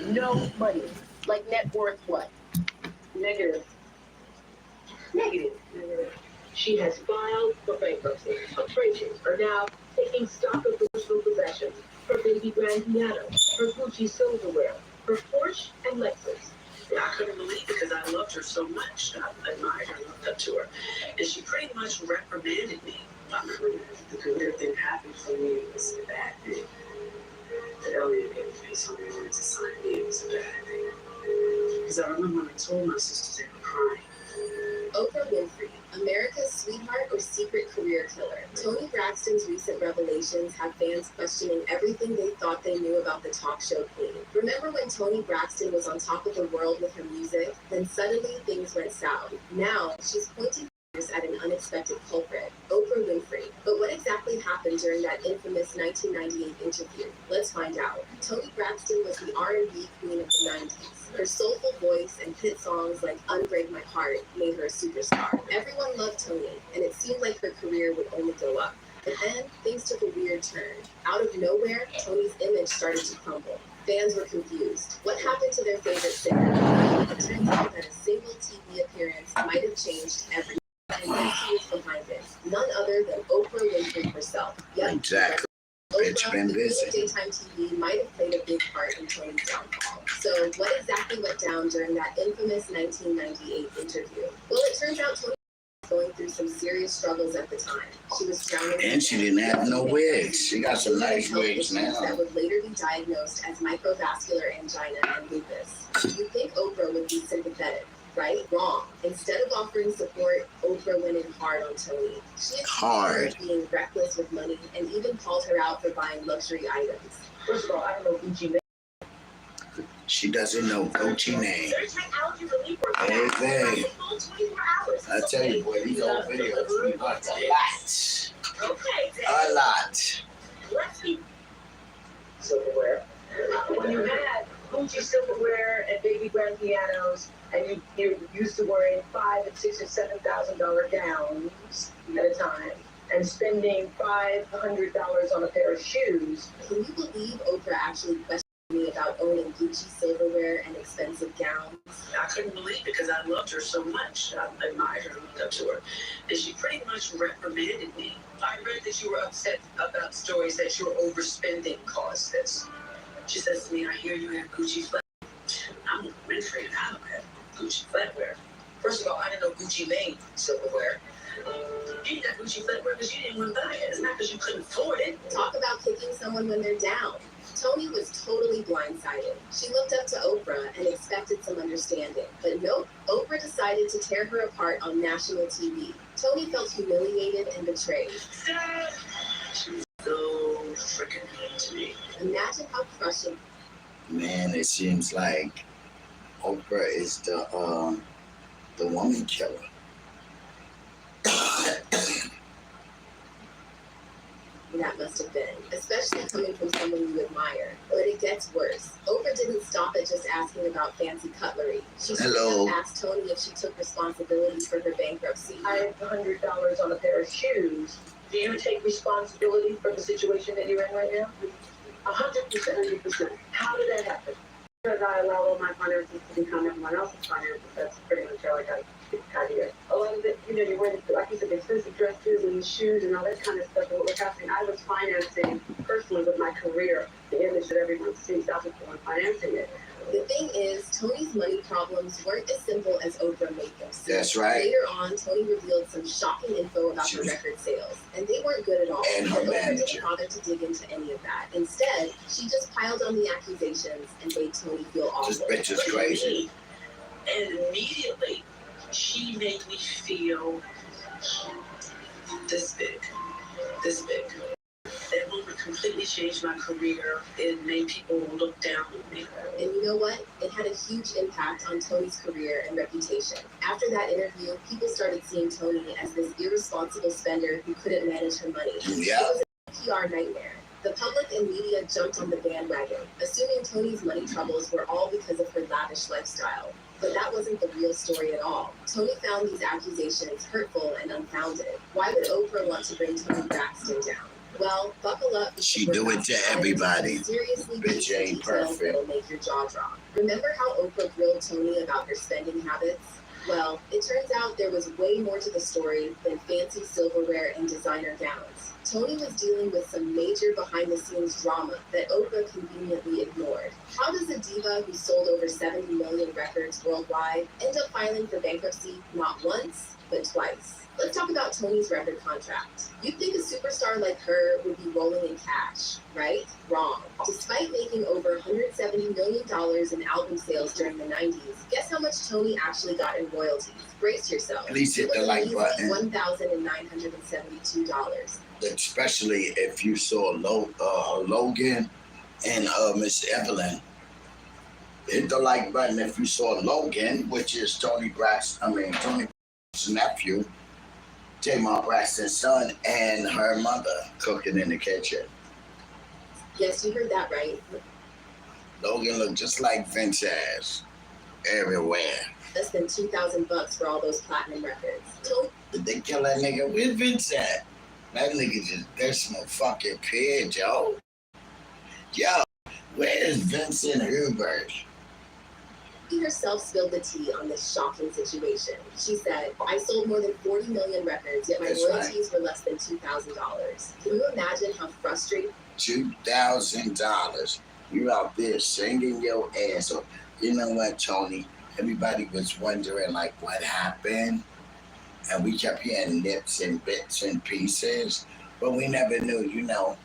No money. Like net worth what? Negative. Negative. She has filed for bankruptcy. Appraisers are now taking stock of personal possessions, her baby grand piano, her Gucci silverware, her Porsche and Lexus. I couldn't believe it because I loved her so much. I admired her, looked up to her. And she pretty much reprimanded me. I remember the career thing happened for me. It was a bad thing. The Elliot made me face on me wanted to sign me. It was a bad thing. Because I remember when I told my sisters they were crying. Oprah Winfrey, America's sweetheart or secret career killer. Toni Braxton's recent revelations have fans questioning everything they thought they knew about the talk show queen. Remember when Toni Braxton was on top of the world with her music? Then suddenly things went south. Now she's pointing fingers at an unexpected culprit, Oprah Winfrey. But what exactly happened during that infamous 1998 interview? Let's find out. Toni Braxton was the R&B queen of the 90s. Her soulful voice and hit songs like Unbreak My Heart made her a superstar. Everyone loved Toni, and it seemed like her career would only go up. But then, things took a weird turn. Out of nowhere, Toni's image started to crumble. Fans were confused. What happened to their favorite singer? It turns out that a single TV appearance might have changed everything. And guess who was behind it? None other than Oprah Winfrey herself. Yep, exactly. Oprah, the queen of daytime TV, might have played a big part in Toni's downfall. So what exactly went down during that infamous 1998 interview? Well, it turns out Toni was going through some serious struggles at the time. She was drowning. And she didn't have no wigs. She got some nice wigs now. That would later be diagnosed as microvascular angina and lupus. You'd think Oprah would be sympathetic. Right? Wrong. Instead of offering support, Oprah went in hard on Toni. She accused her of being reckless with money and even called her out for buying luxury items. First of all, I don't know Gucci name. She doesn't know Gucci name. Hey, I tell you, boy, these old videos, we watch a lot. A lot. Let's see. Silverware. When you had Gucci silverware and baby grand pianos, and you're used to wearing $5,000 and $6,000 or $7,000 gowns at a time, and spending $500 on a pair of shoes. Can you believe Oprah actually questioned me about owning Gucci silverware and expensive gowns? I couldn't believe it because I loved her so much. I admired her, looked up to her, and she pretty much reprimanded me. I read that you were upset about stories that you were overspending caused this. She says to me, "I hear you have Gucci flat." I'm Winfrey and I don't have Gucci flatware. First of all, I didn't know Gucci made silverware. You got Gucci flatware because you didn't want to buy it. It's not because you couldn't afford it. Talk about kicking someone when they're down. Toni was totally blindsided. She looked up to Oprah and expected some understanding. But nope, Oprah decided to tear her apart on national TV. Toni felt humiliated and betrayed. She was so freaking mean to me. Imagine how crushing. Man, it seems like Oprah is the woman killer. That must have been, especially coming from someone you admire. But it gets worse. Oprah didn't stop at just asking about fancy cutlery. She straight up asked Toni if she took responsibility for her bankruptcy. I have $100 on a pair of shoes. Do you take responsibility for the situation that you're in right now? 100%. How did that happen? Because I allow all my finances to become everyone else's finances. That's pretty much how I got here. A lot of it, you're wearing, like you said, expensive dresses and shoes and all that kind of stuff. And what was happening, I was financing personally with my career, the image that everyone sees. I was the one financing it. The thing is, Toni's money problems weren't as simple as Oprah made them seem. That's right. Later on, Toni revealed some shocking info about her record sales, and they weren't good at all. And her manager. Oprah didn't bother to dig into any of that. Instead, she just piled on the accusations and made Toni feel awful. This bitch is crazy. And immediately, she made me feel this big. That moment completely changed my career. It made people look down on me. And you know what? It had a huge impact on Toni's career and reputation. After that interview, people started seeing Toni as this irresponsible spender who couldn't manage her money. Yeah. It was a PR nightmare. The public and media jumped on the bandwagon, assuming Toni's money troubles were all because of her lavish lifestyle. But that wasn't the real story at all. Toni found these accusations hurtful and unfounded. Why would Oprah want to bring Toni Braxton down? Well, buckle up. She do it to everybody. Seriously, Bitch ain't perfect. That'll make your jaw drop. Remember how Oprah grilled Toni about her spending habits? Well, it turns out there was way more to the story than fancy silverware and designer gowns. Toni was dealing with some major behind-the-scenes drama that Oprah conveniently ignored. How does a diva who sold over 70 million records worldwide end up filing for bankruptcy not once, but twice? Let's talk about Toni's record contract. You'd think a superstar like her would be rolling in cash, right? Wrong. Despite making over $170 million in album sales during the 90s, guess how much Toni actually got in royalties? Brace yourself. Please hit the like button. $1,972. Especially if you saw Logan and Miss Evelyn. Hit the like button if you saw Logan, which is Toni Braxton's nephew, Tamar Braxton's son, and her mother cooking in the kitchen. Yes, you heard that right. Logan looked just like Vince ass everywhere. Less than $2,000 for all those platinum records. Did they kill that nigga? Where's Vince at? That nigga just, there's some fucking kid, yo. Yo, where's Vincent Hubert? She herself spilled the tea on this shocking situation. She said, I sold more than 40 million records, yet my royalties were less than $2,000. Can you imagine how frustrating? $2,000. You out there singing your ass off. You know what, Toni? Everybody was wondering, like, what happened? And we kept hearing nips and bits and pieces, but we never knew, you know.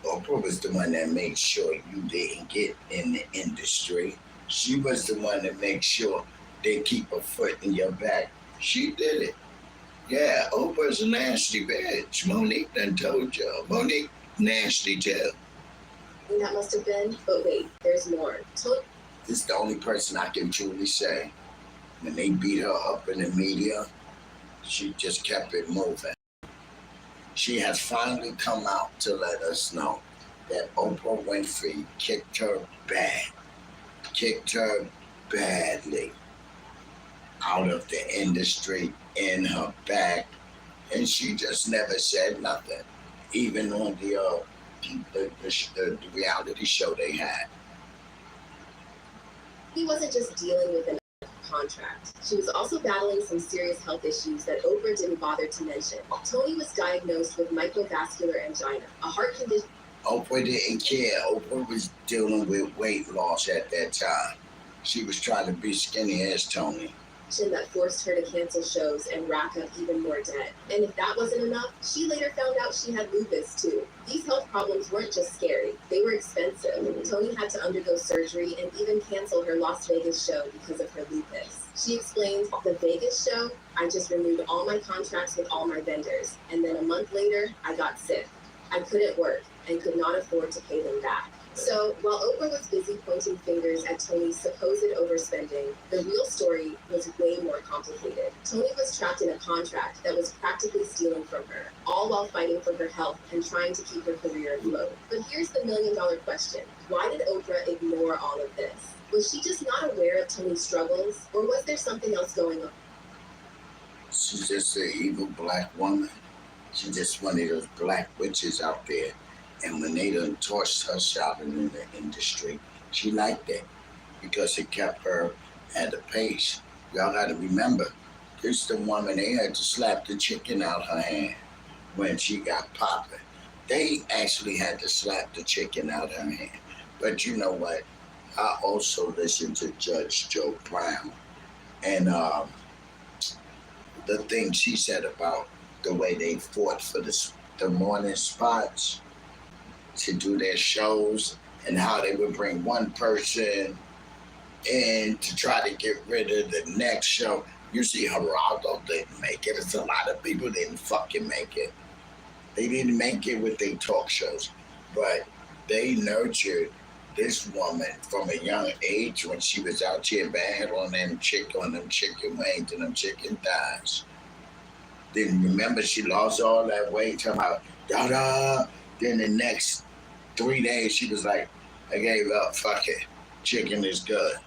Oprah was the one that made sure you didn't get in the industry. She was the one that made sure they keep a foot in your back. She did it. Yeah, Oprah's a nasty bitch. Monique done told y'all. Monique, nasty too. And that must have been, but wait, there's more. This is the only person I can truly say. When they beat her up in the media, she just kept it moving. She has finally come out to let us know that Oprah Winfrey kicked her badly out of the industry in her back, and she just never said nothing, even on the reality show they had. He wasn't just dealing with an contract. She was also battling some serious health issues that Oprah didn't bother to mention. Toni was diagnosed with microvascular angina, a heart condition. Oprah didn't care. Oprah was dealing with weight loss at that time. She was trying to be skinny as Toni. That forced her to cancel shows and rack up even more debt. And if that wasn't enough, she later found out she had lupus too. These health problems weren't just scary, they were expensive. Toni had to undergo surgery and even cancel her Las Vegas show because of her lupus. She explained, the Vegas show, I just renewed all my contracts with all my vendors, and then a month later, I got sick. I couldn't work and could not afford to pay them back. So, while Oprah was busy pointing fingers at Toni's supposed overspending, the real story was way more complicated. Toni was trapped in a contract that was practically stealing from her, all while fighting for her health and trying to keep her career afloat. But here's the million-dollar question. Why did Oprah ignore all of this? Was she just not aware of Toni's struggles, or was there something else going on? She's just an evil black woman. She's just one of those black witches out there. And when they done torched her shopping in the industry, she liked it because it kept her at a pace. Y'all got to remember, this the woman they had to slap the chicken out her hand when she got popping. They actually had to slap the chicken out her hand. But you know what? I also listened to Judge Joe Brown and the thing she said about the way they fought for the morning spots to do their shows and how they would bring one person in to try to get rid of the next show. You see, Geraldo didn't make it. It's a lot of people didn't fucking make it. They didn't make it with their talk shows, but they nurtured this woman from a young age when she was out here bad on them chicken wings and them chicken thighs. Then remember she lost all that weight, talking about da-da. Then the next 3 days, she was like, I gave up, fuck it. Chicken is good.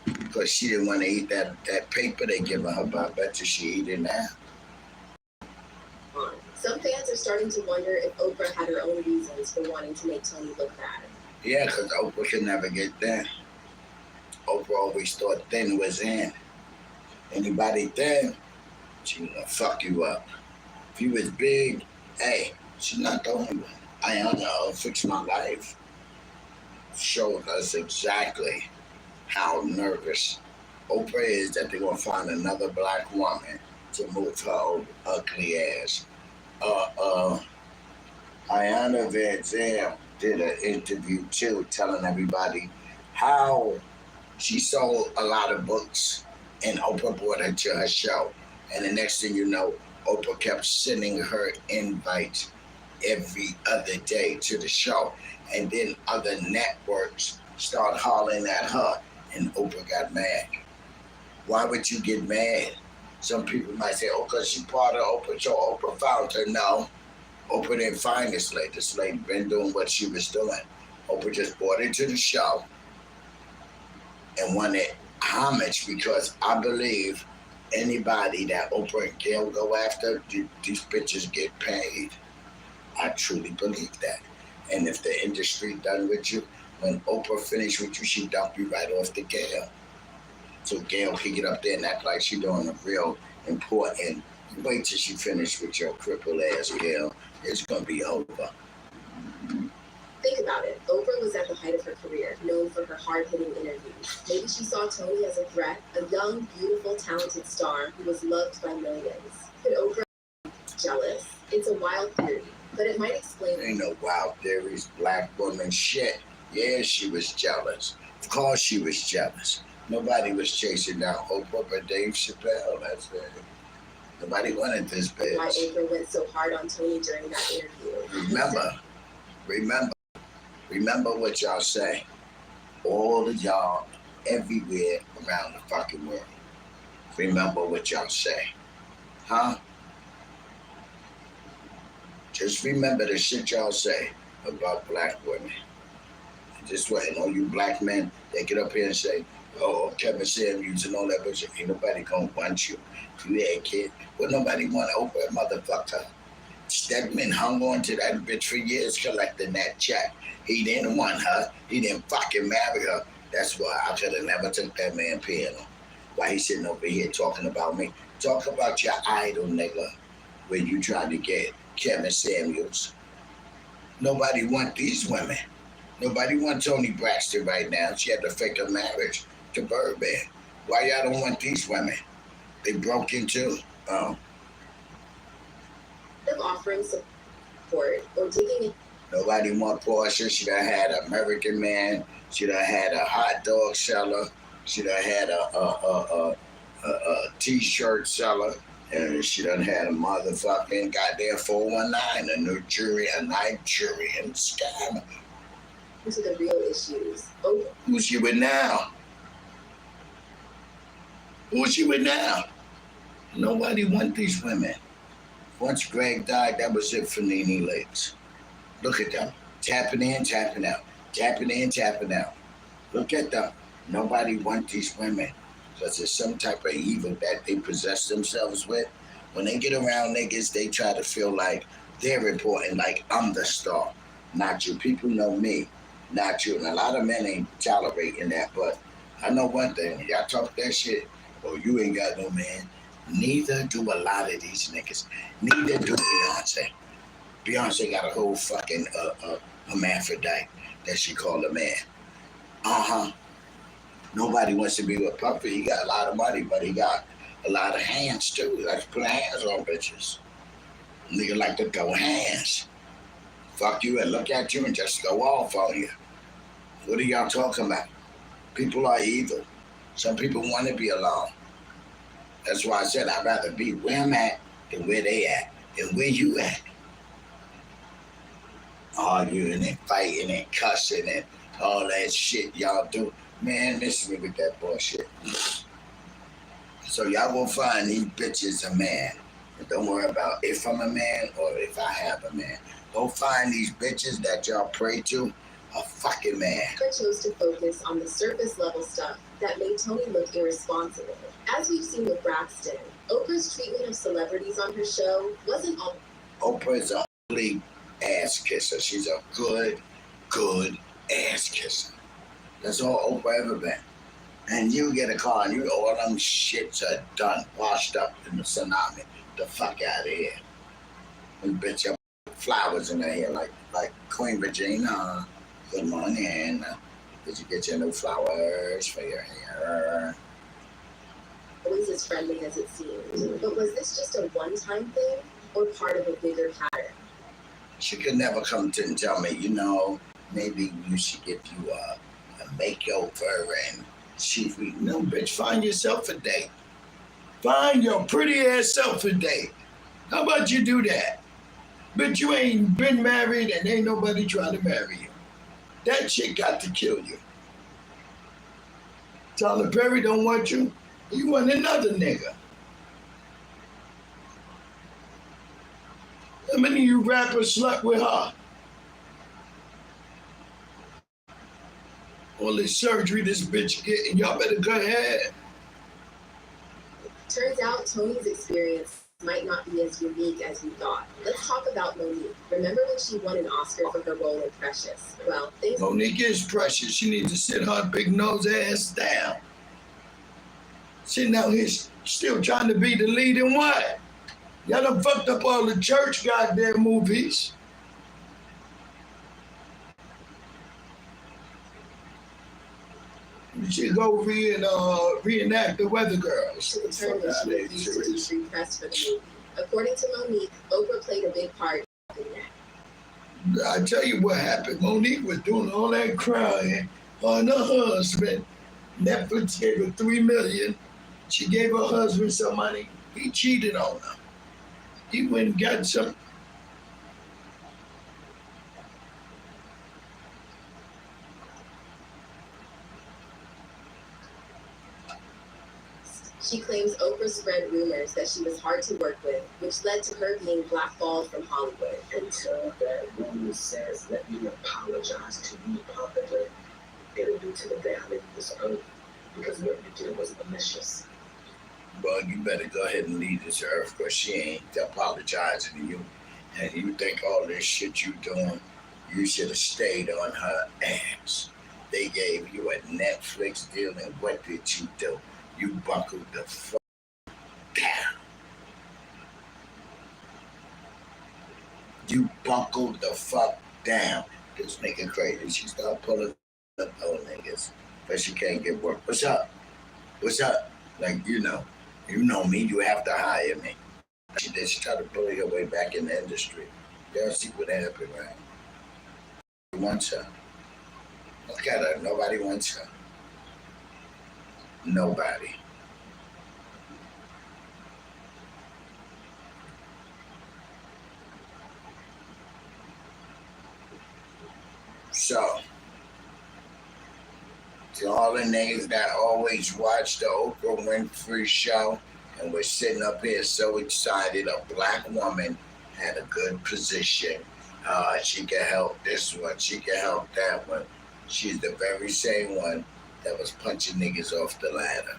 Because she didn't want to eat that paper they giving her, but I bet you she eat it now. Some fans are starting to wonder if Oprah had her own reasons for wanting to make Toni look bad. Yeah, because Oprah could never get thin. Oprah always thought thin was in. Anybody thin, she gonna fuck you up. If you was big, hey, she's not the only one. Ayana, Fix My Life, showed us exactly how nervous Oprah is that they're gonna find another black woman to move her old ugly ass. Ayana Van Zam did an interview too, telling everybody how she sold a lot of books and Oprah brought her to her show. And the next thing you know, Oprah kept sending her invites every other day to the show. And then other networks started hollering at her and Oprah got mad. Why would you get mad? Some people might say, oh, because she's part of Oprah show. Oprah found her. No, Oprah didn't find this lady. This lady been doing what she was doing. Oprah just brought her to the show and wanted homage because I believe anybody that Oprah and Gail go after, these bitches get paid. I truly believe that. And if the industry done with you, when Oprah finished with you, she dump you right off to Gail. So Gail can get up there and act like she doing a real important. Wait till she finish with your crippled ass, Gail. It's gonna be over. Think about it. Oprah was at the height of her career, known for her hard-hitting interviews. Maybe she saw Toni as a threat, a young, beautiful, talented star who was loved by millions. Could Oprah be jealous? It's a wild theory, but it might explain. Ain't no wild theories, black woman shit. Yeah, she was jealous. Of course she was jealous. Nobody was chasing down Oprah but Dave Chappelle. That's it. Nobody wanted this bitch. Why Oprah went so hard on Toni during that interview. Remember what y'all say. All of y'all everywhere around the fucking world. Remember what y'all say. Huh? Just remember the shit y'all say about black women. Just wait, all you black men, they get up here and say, oh, Kevin Samuels and all that bullshit. Ain't nobody gonna want you. You that kid. Well, nobody want Oprah, motherfucker. Stedman hung on to that bitch for years collecting that check. He didn't want her. He didn't fucking marry her. That's why I could have never took that man piano. Why he sitting over here talking about me? Talk about your idol, nigga, where you trying to get Kevin Samuels. Nobody want these women. Nobody want Toni Braxton right now. She had to fake a marriage to Birdman. Why y'all don't want these women? They broke into. Offering support or taking it. Nobody want Portia. She done had an American Man. She done had a hot dog seller. She done had a t-shirt seller. And she done had a motherfucking goddamn 419, a Nigerian scammer. These are the real issues. Oh. Who's she with now? Who's she with now? Nobody want these women. Once Greg died, that was it for Nene Leakes. Look at them. Tapping in, tapping out. Tapping in, tapping out. Look at them. Nobody want these women. Because there's some type of evil that they possess themselves with. When they get around niggas, they try to feel like they're important, like I'm the star. Not you. People know me, not you. And a lot of men ain't tolerating that, but I know one thing. Y'all talk that shit, oh, you ain't got no man. Neither do a lot of these niggas. Neither do Beyonce. Beyonce got a whole fucking hermaphrodite that she called a man. Nobody wants to be with Puffy. He got a lot of money, but he got a lot of hands too. He likes to put hands on bitches. Nigga like to throw hands. Fuck you and look at you and just go off on you. What are y'all talking about? People are evil. Some people want to be alone. That's why I said I'd rather be where I'm at than where they at and where you at. Arguing and fighting and cussing and all that shit y'all do. Man, miss me with that bullshit. So y'all gonna find these bitches a man. And don't worry about if I'm a man or if I have a man. Go find these bitches that y'all pray to a fucking man. Oprah chose to focus on the surface level stuff that made Toni look irresponsible. As we've seen with Braxton, Oprah's treatment of celebrities on her show wasn't all Oprah is a ugly ass kisser. She's a good ass kisser. That's all Oprah ever been. And you get a car and all them shits are done, washed up in the tsunami. The fuck out of here. And bitch, your flowers in her hair like Queen Regina. Good morning. Did you get your new flowers for your hair? Always as friendly as it seemed. But was this just a one-time thing or part of a bigger pattern? She could never come to and tell me, maybe you should give you a makeover and no, bitch, find yourself a date. Find your pretty ass self a date. How about you do that? Bitch, you ain't been married and ain't nobody trying to marry you. That shit got to kill you. Tyler Perry don't want you. You want another nigga. How many of you rappers slept with her? All this surgery this bitch getting, y'all better go ahead. Turns out Toni's experience might not be as unique as we thought. Let's talk about Monique. Remember when she won an Oscar for her role in Precious? Well, Monique is precious. She needs to sit her big nose ass down. Sitting out here still trying to be the lead in what? Y'all done fucked up all the church goddamn movies. She go reenact the Weather Girls. she determined she refused to be free press for the movie. According to Monique, Oprah played a big part in that. I tell you what happened. Monique was doing all that crying on her husband. Netflix gave her $3 million. She gave her husband some money. He cheated on her. He went and got some. She claims Oprah spread rumors that she was hard to work with, which led to her being blackballed from Hollywood. Until that woman says, let me apologize to you publicly, it'll do to the family of this earth, because what you did was malicious. Well, you better go ahead and leave this earth because she ain't apologizing to you. And you think all this shit you doing, you should have stayed on her ass. They gave you a Netflix deal, and what did you do? You buckled the fuck down. You buckled the fuck down. This nigga crazy. She start pulling up old niggas, but she can't get work. What's up? What's up? Like, you know me, you have to hire me. She did. She tried to bully her way back in the industry. Y'all see what happened, right? Nobody wants her. Look at her. Nobody wants her. Nobody. So, to all the niggas that always watch the Oprah Winfrey show and was sitting up here so excited, a black woman had a good position. She can help this one, she can help that one. She's the very same one that was punching niggas off the ladder.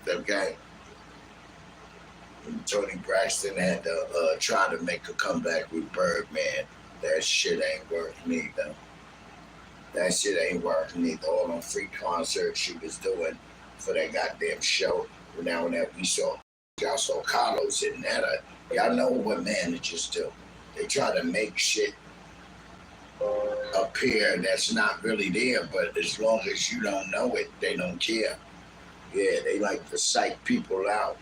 Okay? And Toni Braxton had to try to make a comeback with Birdman. That shit ain't worth neither. That shit ain't working either. All them free concerts she was doing for that goddamn show. Now that we saw, y'all saw Carlos in that. Y'all know what managers do. They try to make shit appear that's not really there, but as long as you don't know it, they don't care. Yeah, they like to psych people out.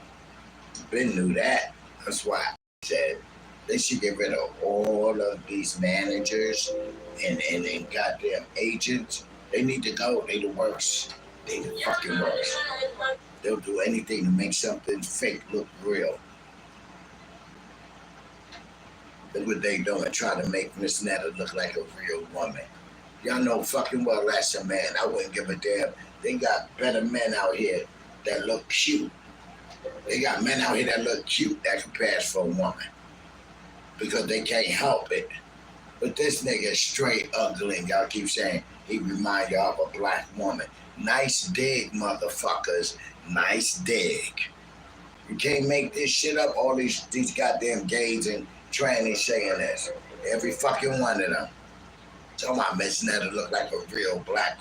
Ben knew that. That's why I said they should get rid of all of these managers and goddamn agents. They need to go. They the worst. They the fucking worst. They'll do anything to make something fake look real. Look what they doing, trying to make Miss Netta look like a real woman. Y'all know fucking well that's a man. I wouldn't give a damn. They got better men out here that look cute. They got men out here that look cute that can pass for a woman. Because they can't help it. But this nigga is straight ugly, and y'all keep saying he remind y'all of a black woman. Nice dig, motherfuckers. Nice dig. You can't make this shit up. All these goddamn gays and trannies saying this. Every fucking one of them. Talking about Miss Netta look like a real black.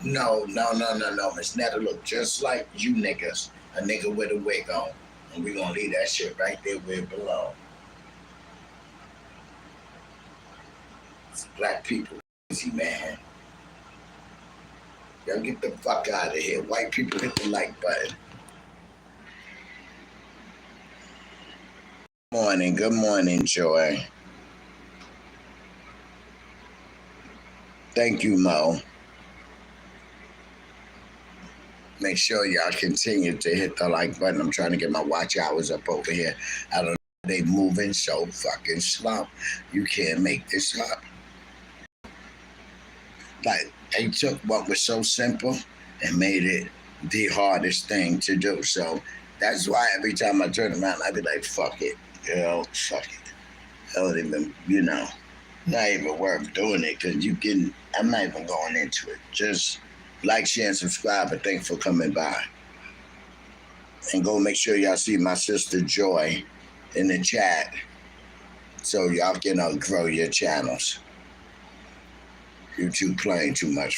No. Miss Netta look just like you niggas. A nigga with a wig on. And we gonna leave that shit right there where it belongs. It's black people, easy man. Y'all get the fuck out of here. White people, hit the like button. Good morning, Joy. Thank you, Mo. Make sure y'all continue to hit the like button. I'm trying to get my watch hours up over here. I don't know, they moving so fucking slow. You can't make this up. Like, they took what was so simple and made it the hardest thing to do. So that's why every time I turn around, I be like, fuck it. Fuck it. I don't even, not even worth doing it because I'm not even going into it. Just like, share, and subscribe, and thanks for coming by. And go make sure y'all see my sister Joy in the chat so y'all can grow your channels. YouTube playing too much.